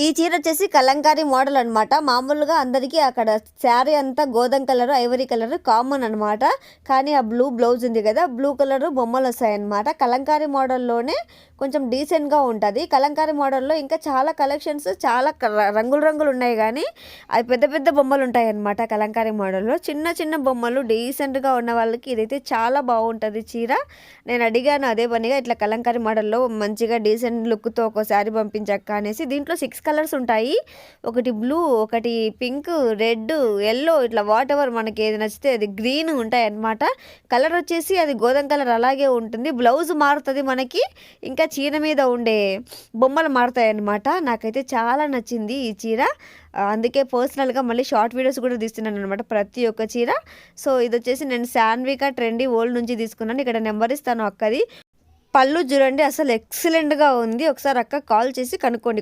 ఈ చీర వచ్చేసి కలంకారీ మోడల్ అనమాట. మామూలుగా అందరికీ అక్కడ శారీ అంతా గోధుమ కలర్, ఐవరీ కలర్ కామన్ అనమాట. కానీ ఆ బ్లూ బ్లౌజ్ ఉంది కదా, బ్లూ కలర్ బొమ్మలు వస్తాయన్నమాట. కలంకారీ మోడల్లోనే కొంచెం డీసెంట్గా ఉంటుంది. కలంకారీ మోడల్లో ఇంకా చాలా కలెక్షన్స్, చాలా రంగులు రంగులు ఉన్నాయి. కానీ అవి పెద్ద పెద్ద బొమ్మలు ఉంటాయి అన్నమాట. కలంకారీ మోడల్లో చిన్న చిన్న బొమ్మలు డీసెంట్గా ఉన్న వాళ్ళకి ఇదైతే చాలా బాగుంటుంది చీర. నేను అడిగాను అదే పనిగా, ఇట్లా కలంకారీ మోడల్లో మంచిగా డీసెంట్ లుక్తో ఒక శారీ పంపించక్క అనేసి. దీంట్లో 6 కలర్స్ ఉంటాయి. ఒకటి బ్లూ, ఒకటి పింక్, రెడ్, ఎల్లో, ఇట్లా వాట్ ఎవర్ మనకి ఏది నచ్చితే అది, గ్రీన్ ఉంటాయి అన్నమాట. కలర్ వచ్చేసి అది గోధుమ కలర్ అలాగే ఉంటుంది. బ్లౌజ్ మారుతుంది మనకి, ఇంకా చీర మీద ఉండే బొమ్మలు మారుతాయి అన్నమాట. నాకైతే చాలా నచ్చింది ఈ చీర. అందుకే పర్సనల్గా మళ్ళీ షార్ట్ వీడియోస్ కూడా తీస్తున్నాను అనమాట ప్రతి ఒక్క చీర. సో ఇది వచ్చేసి నేను శాన్విక ట్రెండీ ఓల్డ్ నుంచి తీసుకున్నాను. ఇక్కడ నెంబర్ ఇస్తాను అక్కది. పళ్ళు చూడండి, అసలు ఎక్సలెంట్గా ఉంది. ఒకసారి అక్క కాల్ చేసి కనుక్కోండి.